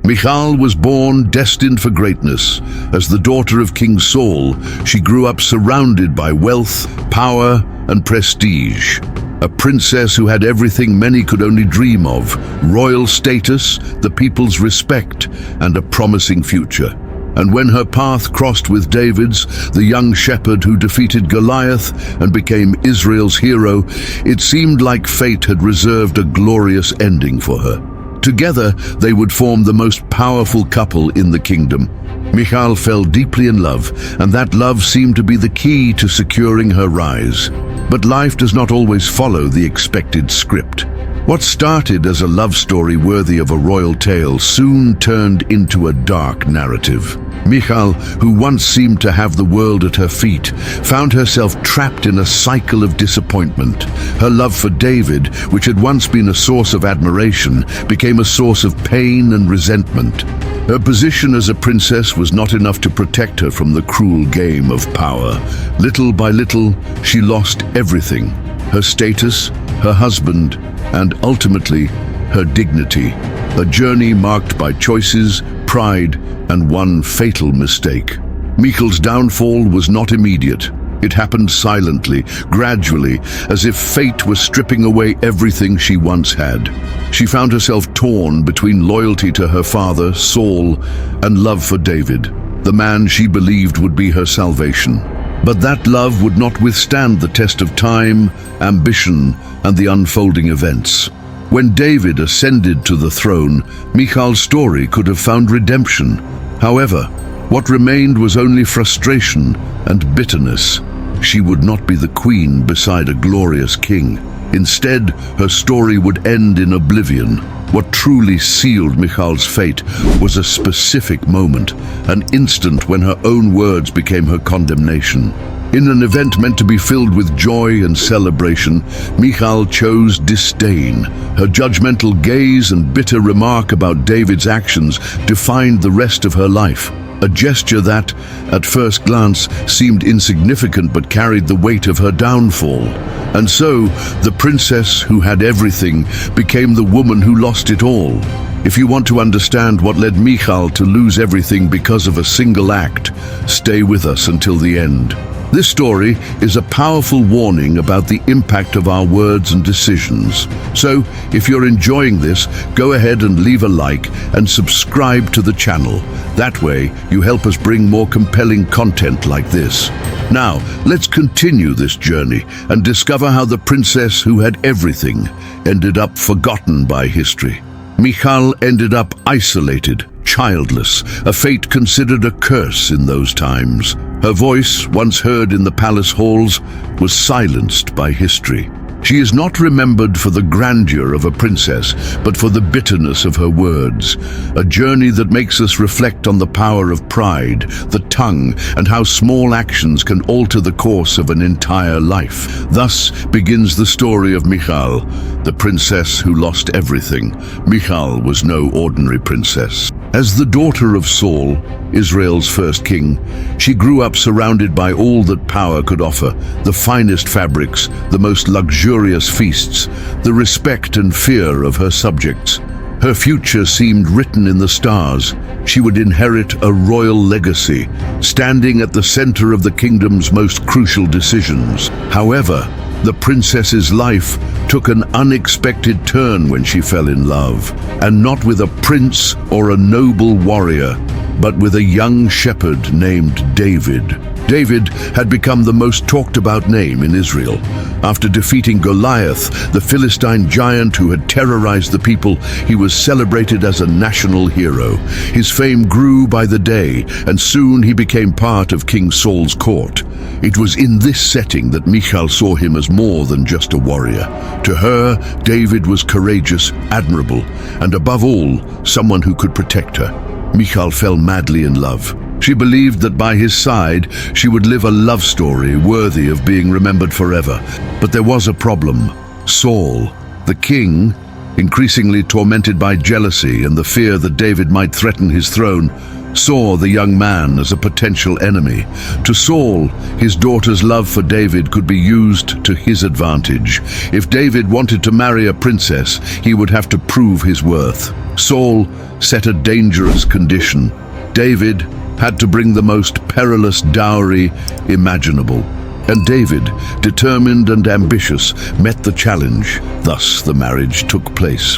Michal was born destined for greatness. As the daughter of King Saul, she grew up surrounded by wealth, power, and prestige. A princess who had everything many could only dream of: royal status, the people's respect, and a promising future. And when her path crossed with David's, the young shepherd who defeated Goliath and became Israel's hero, it seemed like fate had reserved a glorious ending for her. Together, they would form the most powerful couple in the kingdom. Michal fell deeply in love, and that love seemed to be the key to securing her rise. But life does not always follow the expected script. What started as a love story worthy of a royal tale soon turned into a dark narrative. Michal, who once seemed to have the world at her feet, found herself trapped in a cycle of disappointment. Her love for David, which had once been a source of admiration, became a source of pain and resentment. Her position as a princess was not enough to protect her from the cruel game of power. Little by little, she lost everything: her status, her husband, and ultimately, her dignity. A journey marked by choices, pride, and one fatal mistake. Michal's downfall was not immediate. It happened silently, gradually, as if fate was stripping away everything she once had. She found herself torn between loyalty to her father, Saul, and love for David, the man she believed would be her salvation. But that love would not withstand the test of time, ambition, and the unfolding events. When David ascended to the throne, Michal's story could have found redemption. However, what remained was only frustration and bitterness. She would not be the queen beside a glorious king. Instead, her story would end in oblivion. What truly sealed Michal's fate was a specific moment, an instant when her own words became her condemnation. In an event meant to be filled with joy and celebration, Michal chose disdain. Her judgmental gaze and bitter remark about David's actions defined the rest of her life. A gesture that, at first glance, seemed insignificant but carried the weight of her downfall. And so, the princess who had everything became the woman who lost it all. If you want to understand what led Michal to lose everything because of a single act, stay with us until the end. This story is a powerful warning about the impact of our words and decisions. So, if you're enjoying this, go ahead and leave a like and subscribe to the channel. That way, you help us bring more compelling content like this. Now, let's continue this journey and discover how the princess who had everything ended up forgotten by history. Michal ended up isolated, childless, a fate considered a curse in those times. Her voice, once heard in the palace halls, was silenced by history. She is not remembered for the grandeur of a princess, but for the bitterness of her words. A journey that makes us reflect on the power of pride, the tongue, and how small actions can alter the course of an entire life. Thus begins the story of Michal, the princess who lost everything. Michal was no ordinary princess. As the daughter of Saul, Israel's first king, she grew up surrounded by all that power could offer: the finest fabrics, the most luxurious feasts, the respect and fear of her subjects. Her future seemed written in the stars. She would inherit a royal legacy, standing at the center of the kingdom's most crucial decisions. However, the princess's life took an unexpected turn when she fell in love, and not with a prince or a noble warrior, but with a young shepherd named David. David had become the most talked about name in Israel. After defeating Goliath, the Philistine giant who had terrorized the people, he was celebrated as a national hero. His fame grew by the day, and soon he became part of King Saul's court. It was in this setting that Michal saw him as more than just a warrior. To her, David was courageous, admirable, and above all, someone who could protect her. Michal fell madly in love. She believed that by his side, she would live a love story worthy of being remembered forever. But there was a problem. Saul, the king, increasingly tormented by jealousy and the fear that David might threaten his throne, saw the young man as a potential enemy. To Saul, his daughter's love for David could be used to his advantage. If David wanted to marry a princess, he would have to prove his worth. Saul set a dangerous condition. David had to bring the most perilous dowry imaginable. And David, determined and ambitious, met the challenge. Thus the marriage took place.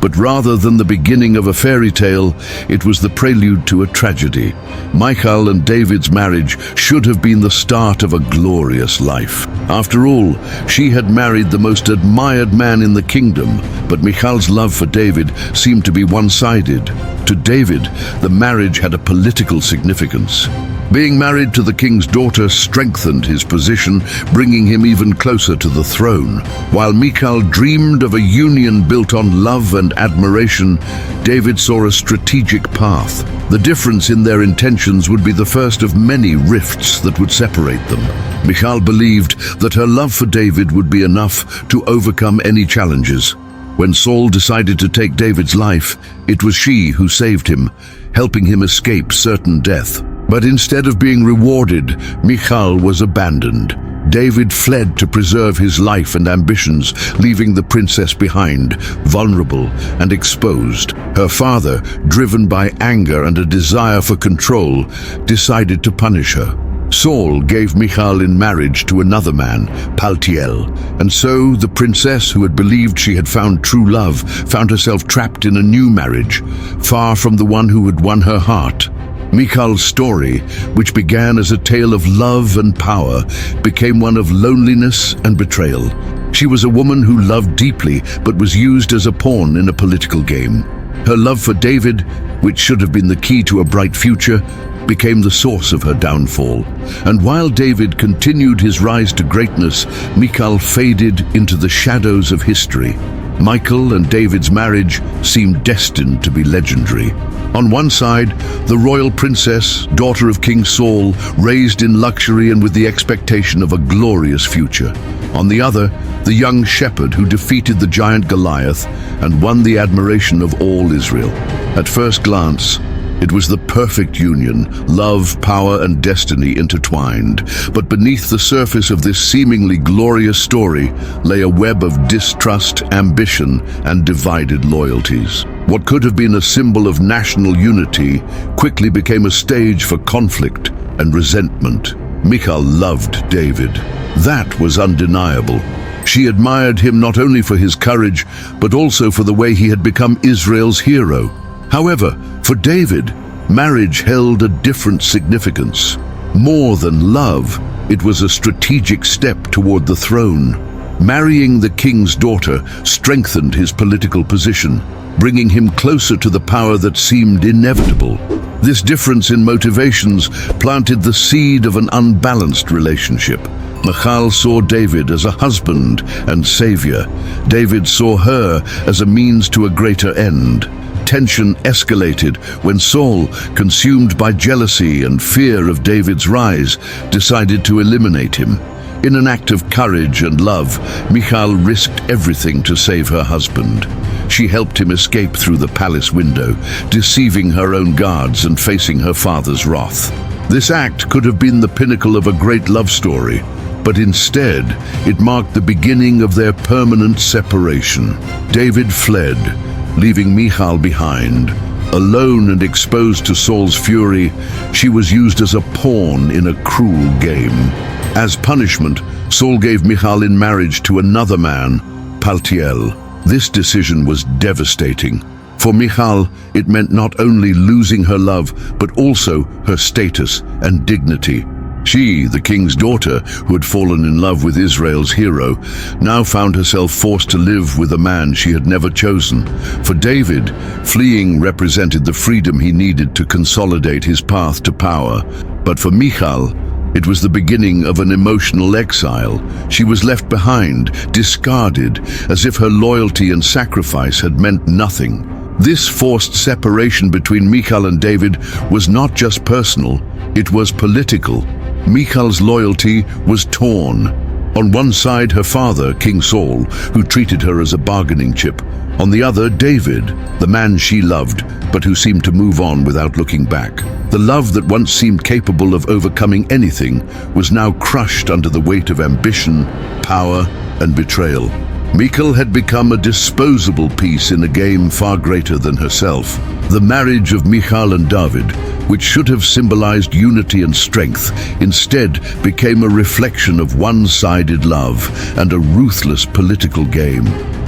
But rather than the beginning of a fairy tale, it was the prelude to a tragedy. Michal and David's marriage should have been the start of a glorious life. After all, she had married the most admired man in the kingdom, but Michal's love for David seemed to be one-sided. To David, the marriage had a political significance. Being married to the king's daughter strengthened his position, bringing him even closer to the throne. While Michal dreamed of a union built on love and admiration, David saw a strategic path. The difference in their intentions would be the first of many rifts that would separate them. Michal believed that her love for David would be enough to overcome any challenges. When Saul decided to take David's life, it was she who saved him, helping him escape certain death. But instead of being rewarded, Michal was abandoned. David fled to preserve his life and ambitions, leaving the princess behind, vulnerable and exposed. Her father, driven by anger and a desire for control, decided to punish her. Saul gave Michal in marriage to another man, Paltiel, and so the princess who had believed she had found true love found herself trapped in a new marriage, far from the one who had won her heart. Michal's story, which began as a tale of love and power, became one of loneliness and betrayal. She was a woman who loved deeply but was used as a pawn in a political game. Her love for David, which should have been the key to a bright future, became the source of her downfall. And while David continued his rise to greatness, Michal faded into the shadows of history. Michal and David's marriage seemed destined to be legendary. On one side, the royal princess, daughter of King Saul, raised in luxury and with the expectation of a glorious future. On the other, the young shepherd who defeated the giant Goliath and won the admiration of all Israel. At first glance, it was the perfect union, love, power, and destiny intertwined. But beneath the surface of this seemingly glorious story lay a web of distrust, ambition, and divided loyalties. What could have been a symbol of national unity quickly became a stage for conflict and resentment. Michal loved David. That was undeniable. She admired him not only for his courage, but also for the way he had become Israel's hero. However, for David, marriage held a different significance. More than love, it was a strategic step toward the throne. Marrying the king's daughter strengthened his political position, bringing him closer to the power that seemed inevitable. This difference in motivations planted the seed of an unbalanced relationship. Michal saw David as a husband and savior. David saw her as a means to a greater end. Tension escalated when Saul, consumed by jealousy and fear of David's rise, decided to eliminate him. In an act of courage and love, Michal risked everything to save her husband. She helped him escape through the palace window, deceiving her own guards and facing her father's wrath. This act could have been the pinnacle of a great love story, but instead, it marked the beginning of their permanent separation. David fled, leaving Michal behind. Alone and exposed to Saul's fury, she was used as a pawn in a cruel game. As punishment, Saul gave Michal in marriage to another man, Paltiel. This decision was devastating. For Michal, it meant not only losing her love, but also her status and dignity. She, the king's daughter, who had fallen in love with Israel's hero, now found herself forced to live with a man she had never chosen. For David, fleeing represented the freedom he needed to consolidate his path to power. But for Michal, it was the beginning of an emotional exile. She was left behind, discarded, as if her loyalty and sacrifice had meant nothing. This forced separation between Michal and David was not just personal, it was political. Michal's loyalty was torn. On one side, her father, King Saul, who treated her as a bargaining chip. On the other, David, the man she loved, but who seemed to move on without looking back. The love that once seemed capable of overcoming anything was now crushed under the weight of ambition, power, and betrayal. Michal had become a disposable piece in a game far greater than herself. The marriage of Michal and David, which should have symbolized unity and strength, instead became a reflection of one-sided love and a ruthless political game.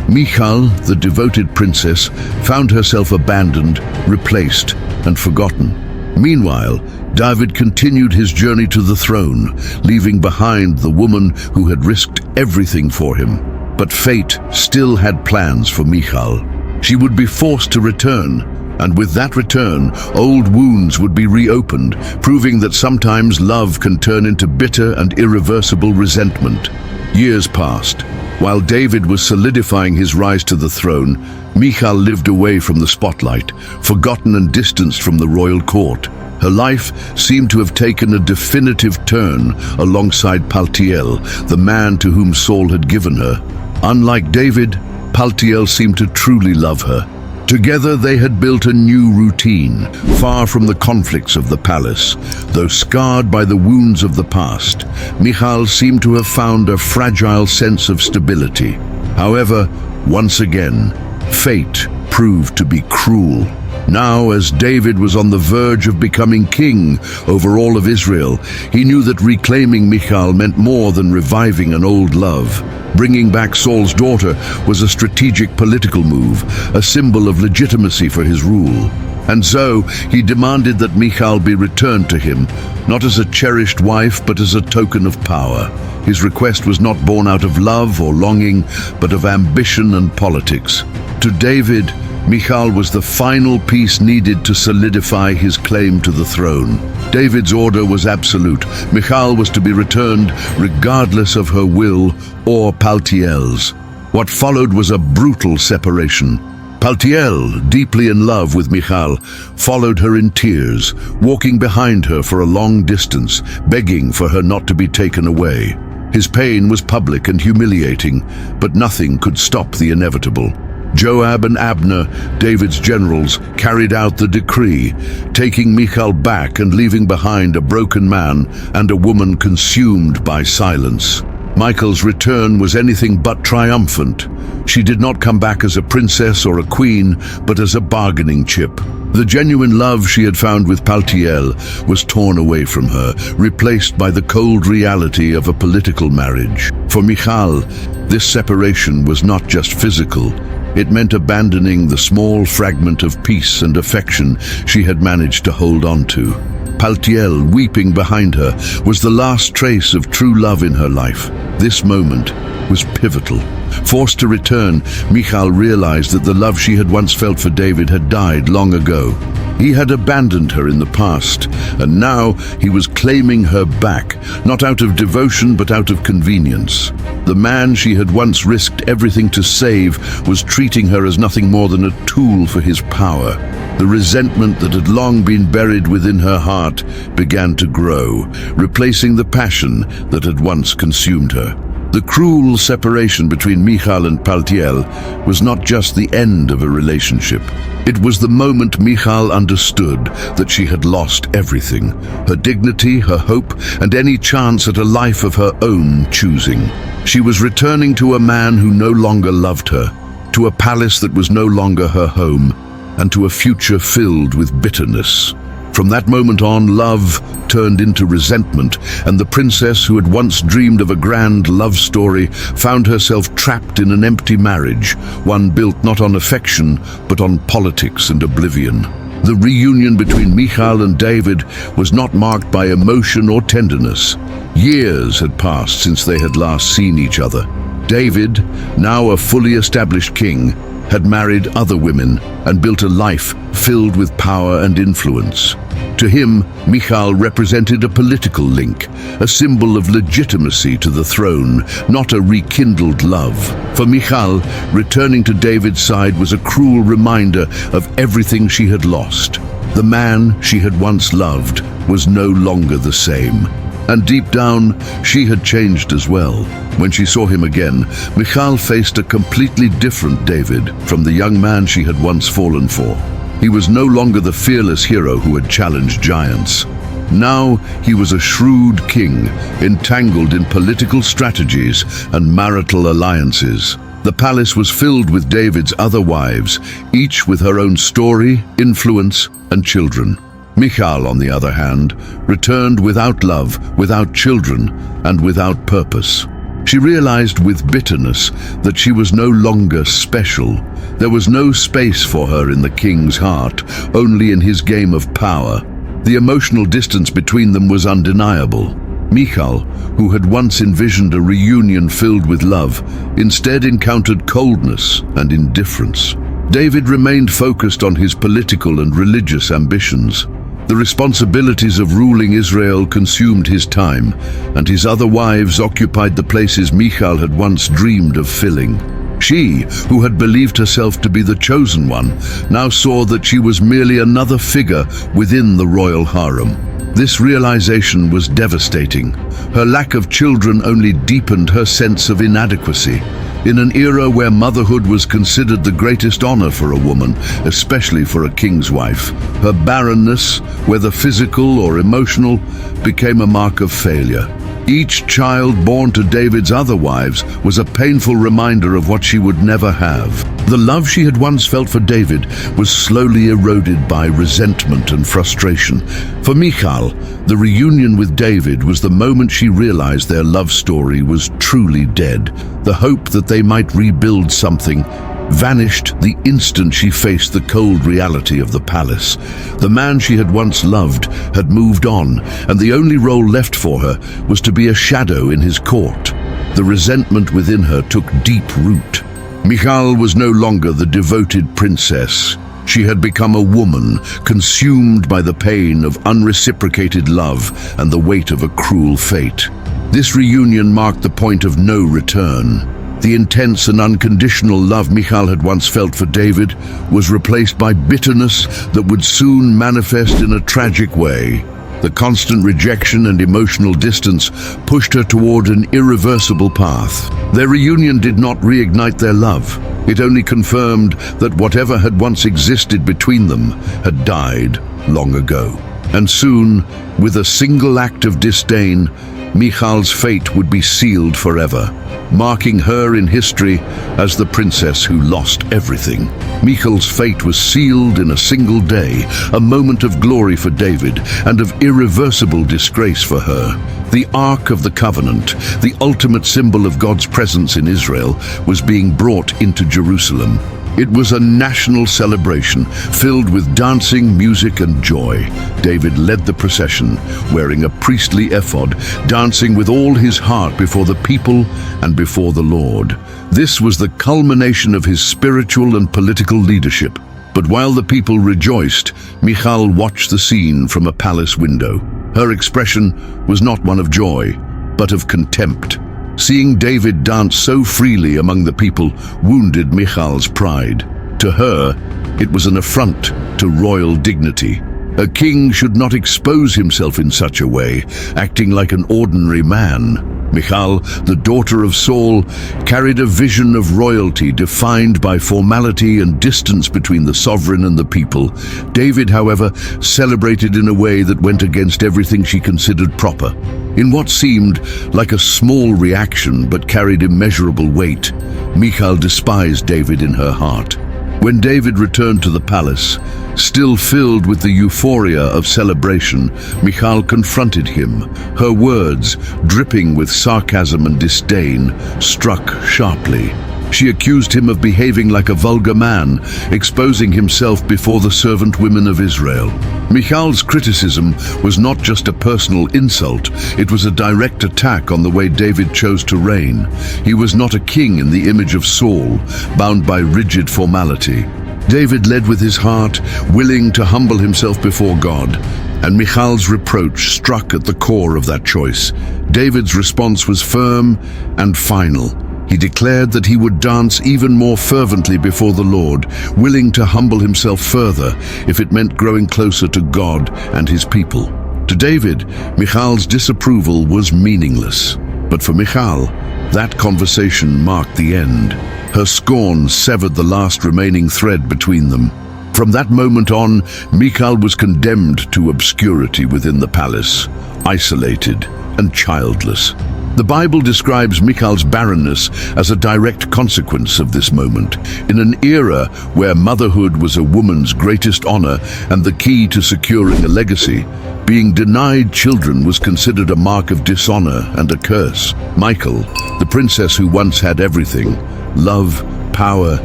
Michal, the devoted princess, found herself abandoned, replaced, and forgotten. Meanwhile, David continued his journey to the throne, leaving behind the woman who had risked everything for him. But fate still had plans for Michal. She would be forced to return, and with that return, old wounds would be reopened, proving that sometimes love can turn into bitter and irreversible resentment. Years passed. While David was solidifying his rise to the throne, Michal lived away from the spotlight, forgotten and distanced from the royal court. Her life seemed to have taken a definitive turn alongside Paltiel, the man to whom Saul had given her. Unlike David, Paltiel seemed to truly love her. Together they had built a new routine, far from the conflicts of the palace. Though scarred by the wounds of the past, Michal seemed to have found a fragile sense of stability. However, once again, fate proved to be cruel. Now, as David was on the verge of becoming king over all of Israel, he knew that reclaiming Michal meant more than reviving an old love. Bringing back Saul's daughter was a strategic political move, a symbol of legitimacy for his rule. And so, he demanded that Michal be returned to him, not as a cherished wife, but as a token of power. His request was not born out of love or longing, but of ambition and politics. To David, Michal was the final piece needed to solidify his claim to the throne. David's order was absolute. Michal was to be returned regardless of her will or Paltiel's. What followed was a brutal separation. Paltiel, deeply in love with Michal, followed her in tears, walking behind her for a long distance, begging for her not to be taken away. His pain was public and humiliating, but nothing could stop the inevitable. Joab and Abner, David's generals, carried out the decree, taking Michal back and leaving behind a broken man and a woman consumed by silence. Michal's return was anything but triumphant. She did not come back as a princess or a queen, but as a bargaining chip. The genuine love she had found with Paltiel was torn away from her, replaced by the cold reality of a political marriage. For Michal, this separation was not just physical. It meant abandoning the small fragment of peace and affection she had managed to hold on to. Paltiel, weeping behind her, was the last trace of true love in her life. This moment was pivotal. Forced to return, Michal realized that the love she had once felt for David had died long ago. He had abandoned her in the past, and now he was claiming her back, not out of devotion but out of convenience. The man she had once risked everything to save was treating her as nothing more than a tool for his power. The resentment that had long been buried within her heart began to grow, replacing the passion that had once consumed her. The cruel separation between Michal and Paltiel was not just the end of a relationship. It was the moment Michal understood that she had lost everything: her dignity, her hope, and any chance at a life of her own choosing. She was returning to a man who no longer loved her, to a palace that was no longer her home, and to a future filled with bitterness. From that moment on, love turned into resentment, and the princess who had once dreamed of a grand love story found herself trapped in an empty marriage, one built not on affection, but on politics and oblivion. The reunion between Michal and David was not marked by emotion or tenderness. Years had passed since they had last seen each other. David, now a fully established king, had married other women and built a life filled with power and influence. To him, Michal represented a political link, a symbol of legitimacy to the throne, not a rekindled love. For Michal, returning to David's side was a cruel reminder of everything she had lost. The man she had once loved was no longer the same. And deep down, she had changed as well. When she saw him again, Michal faced a completely different David from the young man she had once fallen for. He was no longer the fearless hero who had challenged giants. Now he was a shrewd king, entangled in political strategies and marital alliances. The palace was filled with David's other wives, each with her own story, influence, and children. Michal, on the other hand, returned without love, without children, and without purpose. She realized with bitterness that she was no longer special. There was no space for her in the king's heart, only in his game of power. The emotional distance between them was undeniable. Michal, who had once envisioned a reunion filled with love, instead encountered coldness and indifference. David remained focused on his political and religious ambitions. The responsibilities of ruling Israel consumed his time, and his other wives occupied the places Michal had once dreamed of filling. She, who had believed herself to be the chosen one, now saw that she was merely another figure within the royal harem. This realization was devastating. Her lack of children only deepened her sense of inadequacy. In an era where motherhood was considered the greatest honor for a woman, especially for a king's wife, her barrenness, whether physical or emotional, became a mark of failure. Each child born to David's other wives was a painful reminder of what she would never have. The love she had once felt for David was slowly eroded by resentment and frustration. For Michal, the reunion with David was the moment she realized their love story was truly dead. The hope that they might rebuild something vanished the instant she faced the cold reality of the palace. The man she had once loved had moved on, and the only role left for her was to be a shadow in his court. The resentment within her took deep root. Michal was no longer the devoted princess. She had become a woman, consumed by the pain of unreciprocated love and the weight of a cruel fate. This reunion marked the point of no return. The intense and unconditional love Michal had once felt for David was replaced by bitterness that would soon manifest in a tragic way. The constant rejection and emotional distance pushed her toward an irreversible path. Their reunion did not reignite their love. It only confirmed that whatever had once existed between them had died long ago. And soon, with a single act of disdain, Michal's fate would be sealed forever, marking her in history as the princess who lost everything. Michal's fate was sealed in a single day, a moment of glory for David and of irreversible disgrace for her. The Ark of the Covenant, the ultimate symbol of God's presence in Israel, was being brought into Jerusalem. It was a national celebration filled with dancing, music, and joy. David led the procession, wearing a priestly ephod, dancing with all his heart before the people and before the Lord. This was the culmination of his spiritual and political leadership. But while the people rejoiced, Michal watched the scene from a palace window. Her expression was not one of joy, but of contempt. Seeing David dance so freely among the people wounded Michal's pride. To her, it was an affront to royal dignity. A king should not expose himself in such a way, acting like an ordinary man. Michal, the daughter of Saul, carried a vision of royalty defined by formality and distance between the sovereign and the people. David, however, celebrated in a way that went against everything she considered proper. In what seemed like a small reaction but carried immeasurable weight, Michal despised David in her heart. When David returned to the palace, still filled with the euphoria of celebration, Michal confronted him. Her words, dripping with sarcasm and disdain, struck sharply. She accused him of behaving like a vulgar man, exposing himself before the servant women of Israel. Michal's criticism was not just a personal insult, it was a direct attack on the way David chose to reign. He was not a king in the image of Saul, bound by rigid formality. David led with his heart, willing to humble himself before God, and Michal's reproach struck at the core of that choice. David's response was firm and final. He declared that he would dance even more fervently before the Lord, willing to humble himself further if it meant growing closer to God and his people. To David, Michal's disapproval was meaningless. But for Michal, that conversation marked the end. Her scorn severed the last remaining thread between them. From that moment on, Michal was condemned to obscurity within the palace, isolated and childless. The Bible describes Michal's barrenness as a direct consequence of this moment. In an era where motherhood was a woman's greatest honor and the key to securing a legacy, being denied children was considered a mark of dishonor and a curse. Michal, the princess who once had everything, love, power,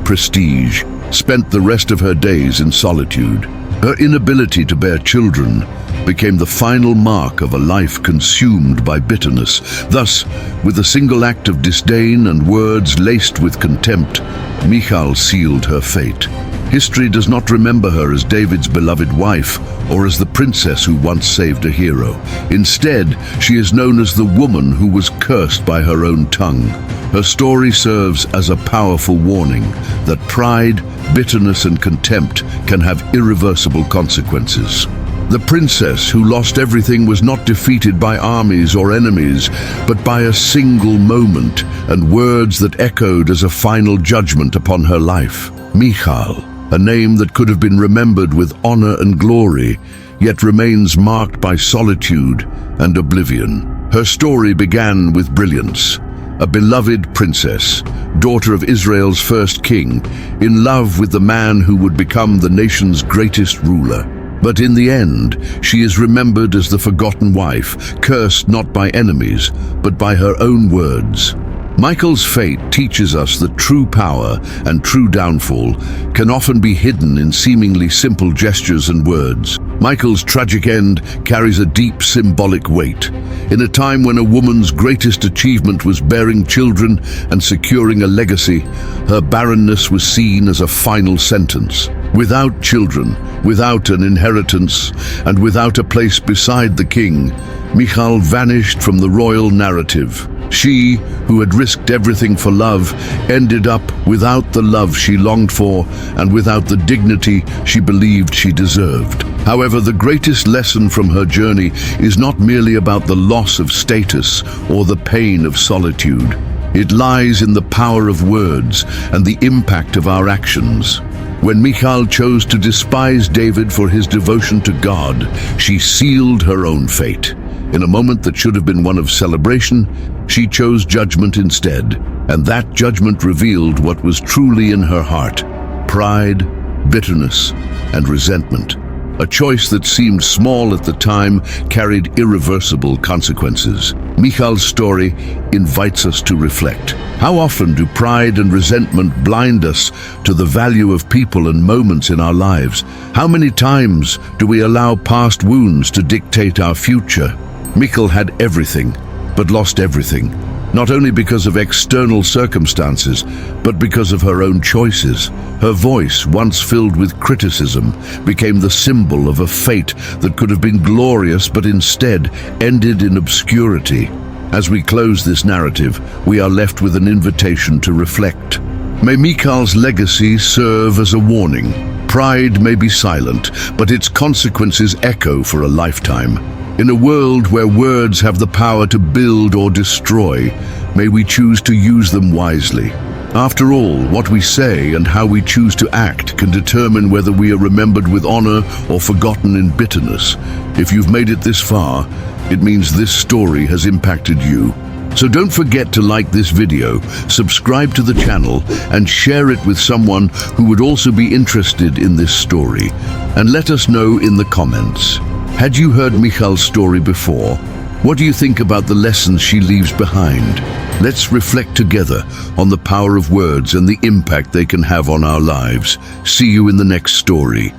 prestige, spent the rest of her days in solitude. Her inability to bear children became the final mark of a life consumed by bitterness. Thus, with a single act of disdain and words laced with contempt, Michal sealed her fate. History does not remember her as David's beloved wife or as the princess who once saved a hero. Instead, she is known as the woman who was cursed by her own tongue. Her story serves as a powerful warning that pride, bitterness, and contempt can have irreversible consequences. The princess who lost everything was not defeated by armies or enemies, but by a single moment and words that echoed as a final judgment upon her life. Michal, a name that could have been remembered with honor and glory, yet remains marked by solitude and oblivion. Her story began with brilliance. A beloved princess, daughter of Israel's first king, in love with the man who would become the nation's greatest ruler. But in the end, she is remembered as the forgotten wife, cursed not by enemies, but by her own words. Michal's fate teaches us that true power and true downfall can often be hidden in seemingly simple gestures and words. Michal's tragic end carries a deep symbolic weight. In a time when a woman's greatest achievement was bearing children and securing a legacy, her barrenness was seen as a final sentence. Without children, without an inheritance, and without a place beside the king, Michal vanished from the royal narrative. She, who had risked everything for love, ended up without the love she longed for and without the dignity she believed she deserved. However, the greatest lesson from her journey is not merely about the loss of status or the pain of solitude. It lies in the power of words and the impact of our actions. When Michal chose to despise David for his devotion to God, she sealed her own fate. In a moment that should have been one of celebration, she chose judgment instead, and that judgment revealed what was truly in her heart: pride, bitterness, and resentment. A choice that seemed small at the time carried irreversible consequences. Michal's story invites us to reflect. How often do pride and resentment blind us to the value of people and moments in our lives? How many times do we allow past wounds to dictate our future? Michal had everything, but lost everything, not only because of external circumstances, but because of her own choices. Her voice, once filled with criticism, became the symbol of a fate that could have been glorious but instead ended in obscurity. As we close this narrative, we are left with an invitation to reflect. May Michal's legacy serve as a warning. Pride may be silent, but its consequences echo for a lifetime. In a world where words have the power to build or destroy, may we choose to use them wisely. After all, what we say and how we choose to act can determine whether we are remembered with honor or forgotten in bitterness. If you've made it this far, it means this story has impacted you. So don't forget to like this video, subscribe to the channel, and share it with someone who would also be interested in this story. And let us know in the comments. Had you heard Michal's story before? What do you think about the lessons she leaves behind? Let's reflect together on the power of words and the impact they can have on our lives. See you in the next story.